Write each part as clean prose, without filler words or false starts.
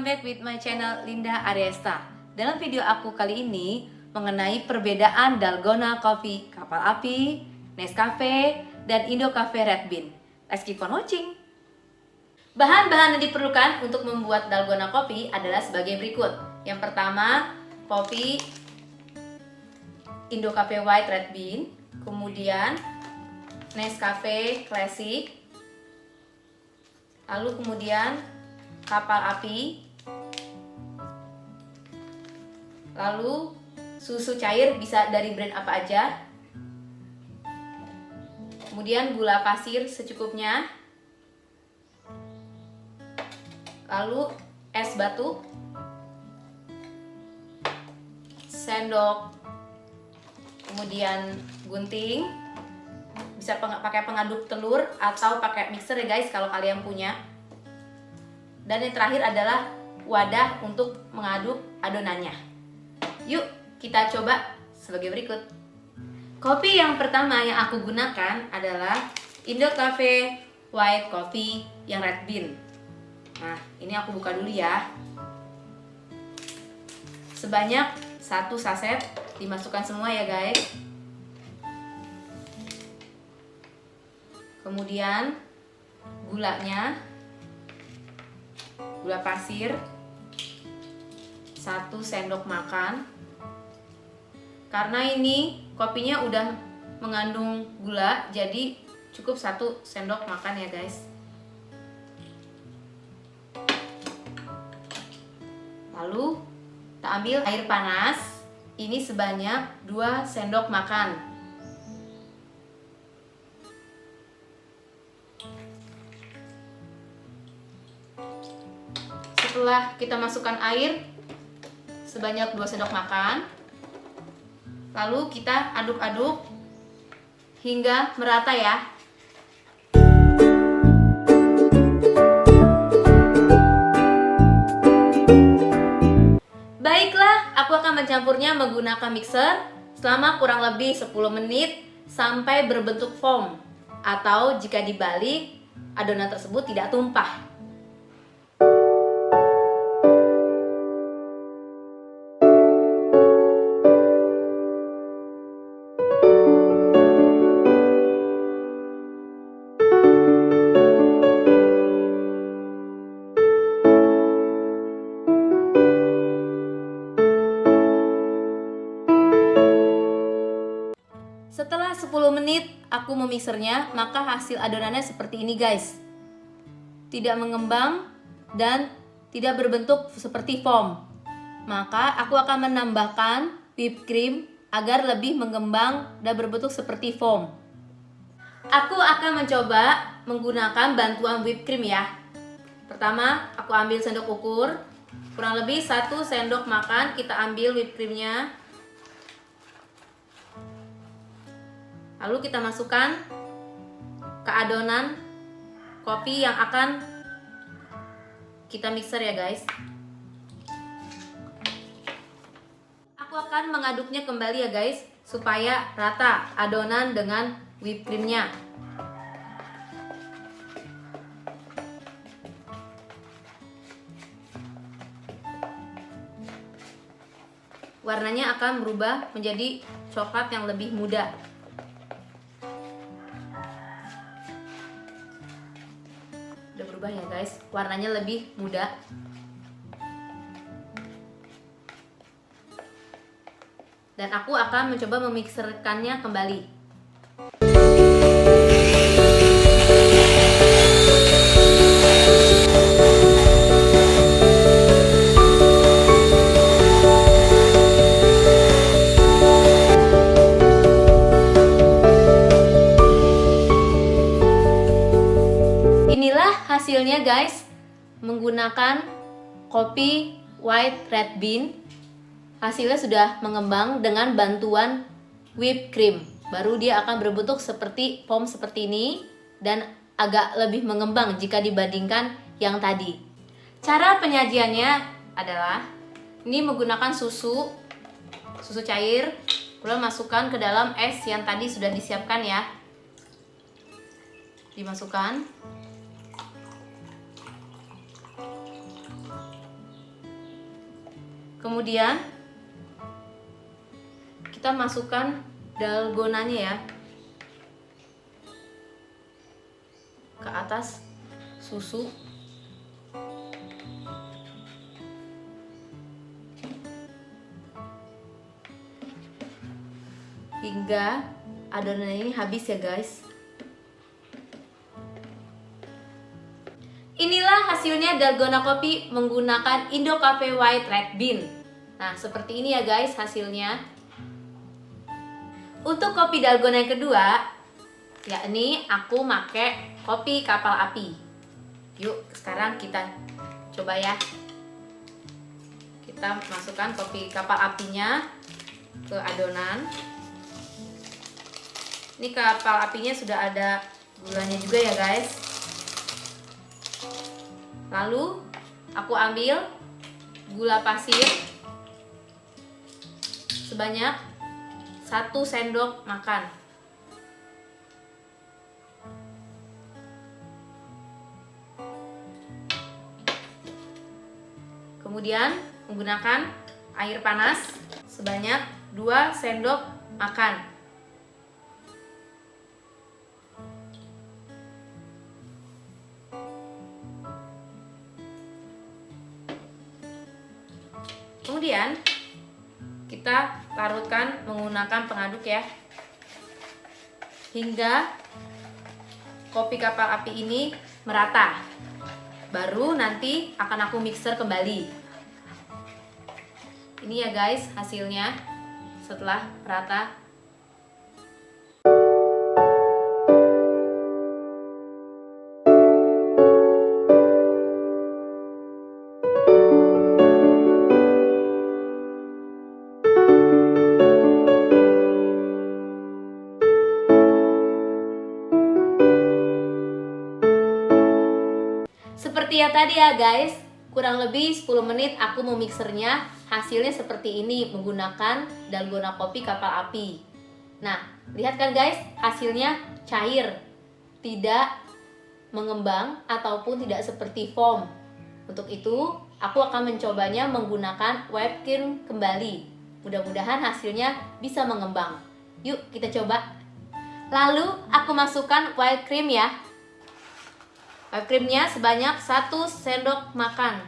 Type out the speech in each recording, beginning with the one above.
back with my channel Linda Ariesta. Dalam video aku kali ini mengenai perbedaan Dalgona Coffee Kapal Api, Nescafe, dan Indo Cafe Red Bean. Let's keep on watching. Bahan-bahan yang diperlukan untuk membuat Dalgona Coffee adalah sebagai berikut. Yang pertama, kopi Indo Cafe White Red Bean, kemudian Nescafe Classic, lalu kemudian Kapal Api, lalu susu cair bisa dari brand apa aja, kemudian gula pasir secukupnya, lalu es batu, sendok, kemudian gunting, bisa pakai pengaduk telur atau pakai mixer ya guys kalau kalian punya. Dan yang terakhir adalah wadah untuk mengaduk adonannya. Yuk kita coba sebagai berikut. Kopi yang pertama yang aku gunakan adalah Indo Cafe White Coffee yang Red Bean. Nah, ini aku buka dulu ya. Sebanyak 1 saset dimasukkan semua ya guys. Kemudian gulanya, gula pasir 1 sendok makan. Karena ini kopinya udah mengandung gula, jadi cukup 1 sendok makan ya guys. Lalu kita ambil air panas, ini sebanyak 2 sendok makan. Setelah kita masukkan air sebanyak 2 sendok makan, lalu kita aduk-aduk hingga merata ya. Baiklah, aku akan mencampurnya menggunakan mixer selama kurang lebih 10 menit sampai berbentuk foam, atau jika dibalik, adonan tersebut tidak tumpah. Setelah 10 menit aku memixernya, maka hasil adonannya seperti ini guys. Tidak mengembang dan tidak berbentuk seperti foam. Maka aku akan menambahkan whipped cream agar lebih mengembang dan berbentuk seperti foam. Aku akan mencoba menggunakan bantuan whipped cream ya. Pertama, aku ambil sendok ukur, kurang lebih 1 sendok makan kita ambil whipped creamnya. Lalu kita masukkan ke adonan kopi yang akan kita mixer ya guys. Aku akan mengaduknya kembali ya guys, supaya rata adonan dengan whipped creamnya. Warnanya akan berubah menjadi coklat yang lebih muda. Udah berubah ya guys, warnanya lebih muda. Dan aku akan mencoba memixerkannya kembali. Inilah hasilnya guys, menggunakan kopi white red bean. Hasilnya sudah mengembang dengan bantuan whipped cream. Baru dia akan berbentuk seperti foam seperti ini dan agak lebih mengembang jika dibandingkan yang tadi. Cara penyajiannya adalah ini menggunakan susu cair, kemudian masukkan ke dalam es yang tadi sudah disiapkan ya. Dimasukkan. Kemudian kita masukkan dalgonanya ya ke atas susu. Hingga adonan ini habis ya guys. Inilah hasilnya dalgona kopi menggunakan Indo Cafe White Red Bean. Nah, seperti ini ya guys hasilnya. Untuk kopi dalgona yang kedua, yakni aku pakai kopi kapal api. Yuk, sekarang kita coba ya. Kita masukkan kopi kapal apinya ke adonan. Ini kapal apinya sudah ada gulanya juga ya guys. Lalu aku ambil gula pasir sebanyak 1 sendok makan. Kemudian menggunakan air panas sebanyak 2 sendok makan. Kemudian kita larutkan menggunakan pengaduk ya, hingga kopi kapal api ini merata. Baru nanti akan aku mixer kembali. Ini ya guys hasilnya setelah merata. Seperti ya tadi ya guys, kurang lebih 10 menit aku memixernya. Hasilnya seperti ini menggunakan dalgona kopi kapal api. Nah, lihat kan guys, hasilnya cair, tidak mengembang ataupun tidak seperti foam. Untuk itu, aku akan mencobanya menggunakan whipped cream kembali. Mudah-mudahan hasilnya bisa mengembang. Yuk kita coba. Lalu aku masukkan whipped cream ya. Whipped creamnya sebanyak 1 sendok makan.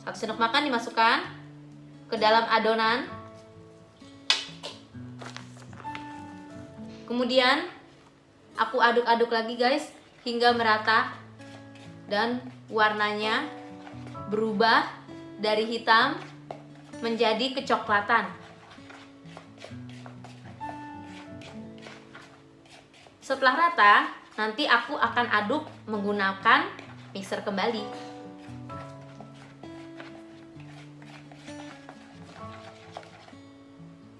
1 sendok makan dimasukkan ke dalam adonan. Kemudian aku aduk-aduk lagi guys hingga merata dan warnanya berubah dari hitam menjadi kecoklatan. Setelah rata, nanti aku akan aduk menggunakan mixer kembali.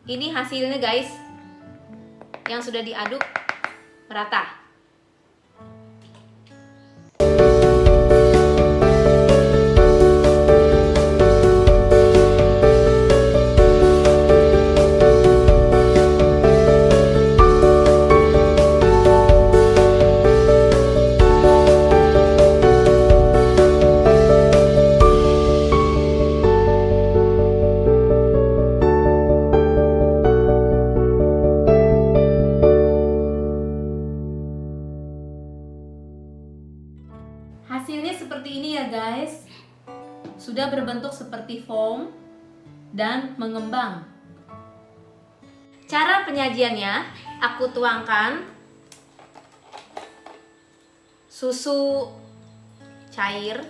Ini hasilnya guys, yang sudah diaduk merata. Hasilnya seperti ini ya guys. Sudah berbentuk seperti foam dan mengembang. Cara penyajiannya, aku tuangkan susu cair.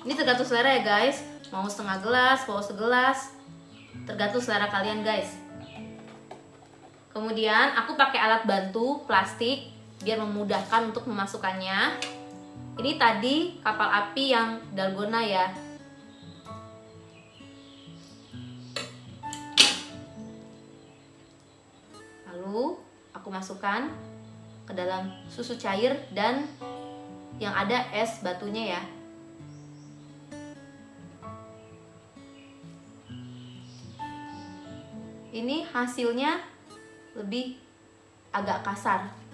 Ini tergantung selera ya guys. Mau setengah gelas, mau segelas, tergantung selera kalian guys. Kemudian aku pakai alat bantu plastik biar memudahkan untuk memasukkannya. Ini tadi kapal api yang dalgona ya. Lalu aku masukkan ke dalam susu cair dan yang ada es batunya ya. Ini hasilnya lebih agak kasar.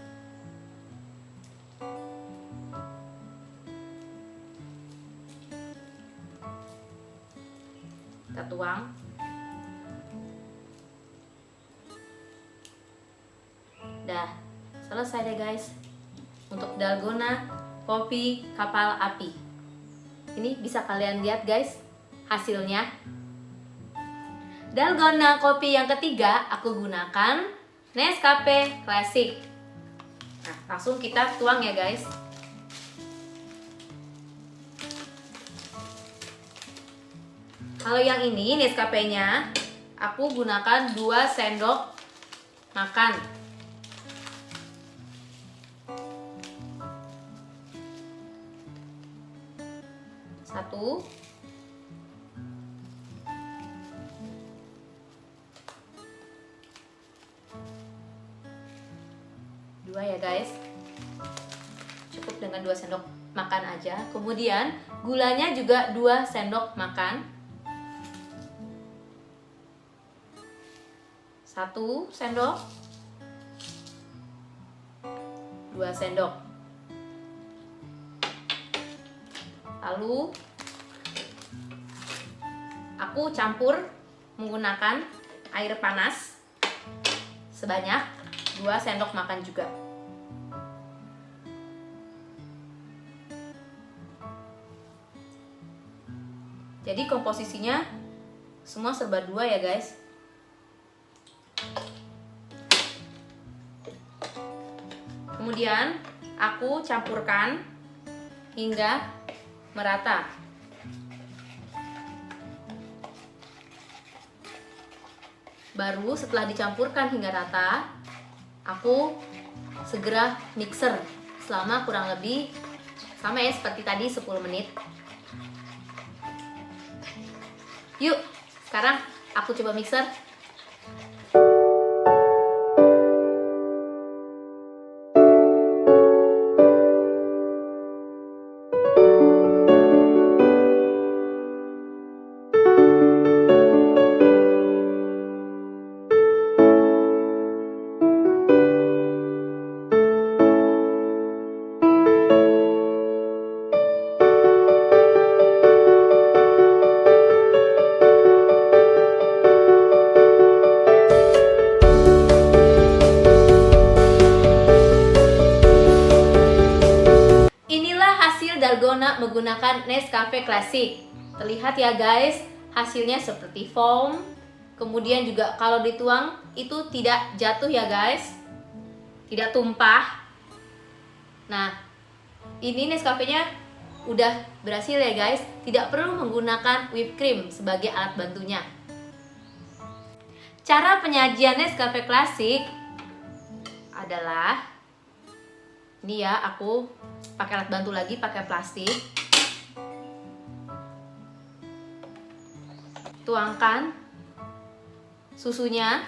tuang. Dah selesai deh guys untuk dalgona kopi kapal api. Ini bisa kalian lihat guys hasilnya. Dalgona kopi yang ketiga aku gunakan Nescafe Classic. Nah, langsung kita tuang ya guys. Kalau yang ini Nescafe-nya aku gunakan 2 sendok makan. 1, 2 ya guys. Cukup dengan 2 sendok makan aja. Kemudian gulanya juga 2 sendok makan. 1 sendok, 2 sendok. Lalu aku campur menggunakan air panas sebanyak 2 sendok makan juga. Jadi komposisinya semua serba 2 ya guys. Kemudian aku campurkan hingga merata. Baru setelah dicampurkan hingga rata, aku segera mixer selama kurang lebih sama ya seperti tadi 10 menit. Yuk, sekarang aku coba mixer. Dalgona menggunakan Nescafe Classic. Terlihat ya guys, hasilnya seperti foam. Kemudian juga kalau dituang itu tidak jatuh ya guys, tidak tumpah. Nah, ini Nescafe-nya udah berhasil ya guys, tidak perlu menggunakan whipped cream sebagai alat bantunya. Cara penyajian Nescafe Classic adalah ini ya, aku pakai alat bantu lagi, pakai plastik. Tuangkan susunya,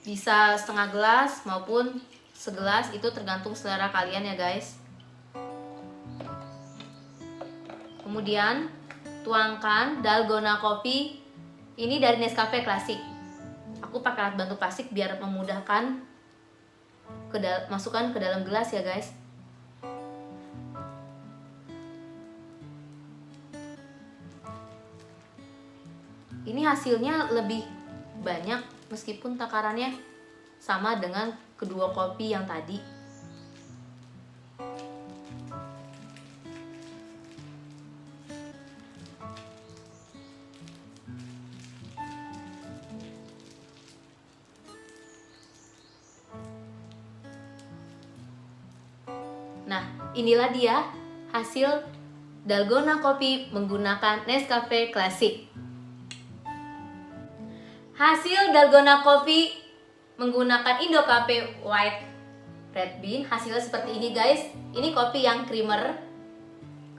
bisa setengah gelas maupun segelas, itu tergantung selera kalian ya guys. Kemudian tuangkan dalgona kopi, ini dari Nescafe Classic. Aku pakai alat bantu plastik biar memudahkan masukkan ke dalam gelas ya guys. Ini hasilnya lebih banyak meskipun takarannya sama dengan kedua kopi yang tadi. Nah, inilah dia hasil dalgona kopi menggunakan Nescafe Classic. Hasil dalgona kopi menggunakan Indo-Cafe White Red Bean hasilnya seperti ini guys. Ini kopi yang creamer.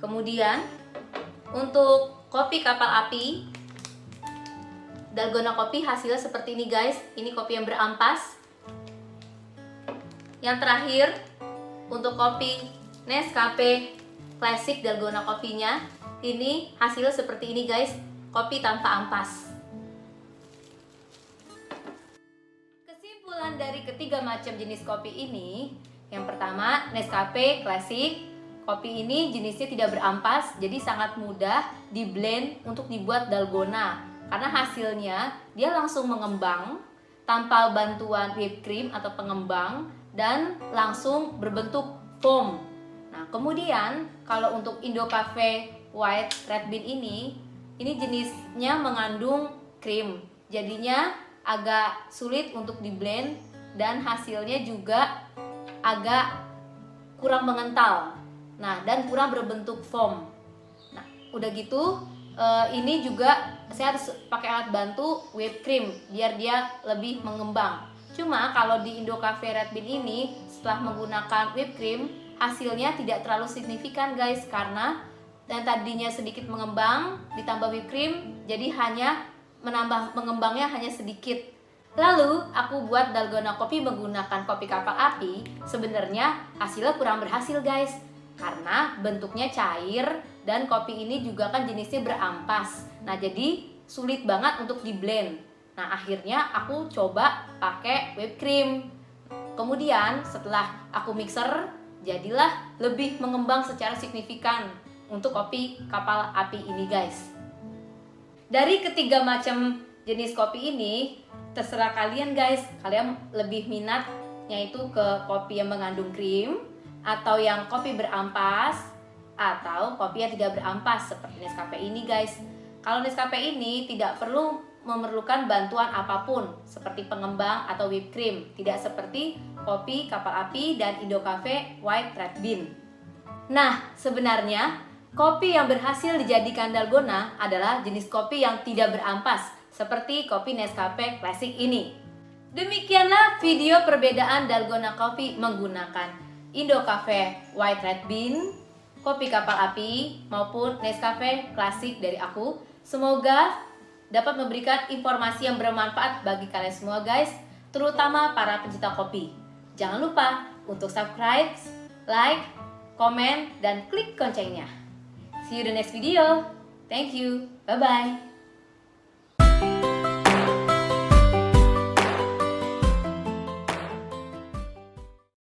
Kemudian untuk kopi kapal api, dalgona kopi hasilnya seperti ini guys. Ini kopi yang berampas. Yang terakhir, untuk kopi Nescafe Classic dalgona kopinya, ini hasilnya seperti ini guys, kopi tanpa ampas. Kesimpulan dari ketiga macam jenis kopi ini, yang pertama Nescafe Classic kopi ini jenisnya tidak berampas, jadi sangat mudah di blend untuk dibuat dalgona. Karena hasilnya dia langsung mengembang tanpa bantuan whipped cream atau pengembang dan langsung berbentuk foam. Nah, kemudian kalau untuk Indo Cafe White Red Bean ini jenisnya mengandung krim. Jadinya agak sulit untuk di blend dan hasilnya juga agak kurang mengental. Nah, dan kurang berbentuk foam. Nah, udah gitu ini juga saya harus pakai alat bantu whipped cream biar dia lebih mengembang. Cuma kalau di Indo Cafe Red Bean ini setelah menggunakan whipped cream hasilnya tidak terlalu signifikan guys, karena yang tadinya sedikit mengembang ditambah whipped cream jadi hanya mengembangnya hanya sedikit. Lalu aku buat dalgona kopi menggunakan kopi kapal api. Sebenarnya hasilnya kurang berhasil guys, karena bentuknya cair dan kopi ini juga kan jenisnya berampas. Nah, jadi sulit banget untuk di blend. Nah, akhirnya aku coba pakai whipped cream. Kemudian setelah aku mixer, jadilah lebih mengembang secara signifikan untuk kopi kapal api ini guys. Dari ketiga macam jenis kopi ini, terserah kalian guys, kalian lebih minatnya itu ke kopi yang mengandung krim atau yang kopi berampas atau kopi yang tidak berampas seperti Nescafe ini guys. Kalau Nescafe ini tidak perlu memerlukan bantuan apapun seperti pengembang atau whipped cream, tidak seperti kopi kapal api dan Indo Cafe White Red Bean. Nah, sebenarnya kopi yang berhasil dijadikan dalgona adalah jenis kopi yang tidak berampas seperti kopi Nescafe Classic ini. Demikianlah video perbedaan dalgona kopi menggunakan Indo Cafe White Red Bean, kopi kapal api maupun Nescafe Classic dari aku. Semoga dapat memberikan informasi yang bermanfaat bagi kalian semua guys, terutama para pencinta kopi. Jangan lupa untuk subscribe, like, komen, dan klik loncengnya. See you the next video. Thank you. Bye-bye.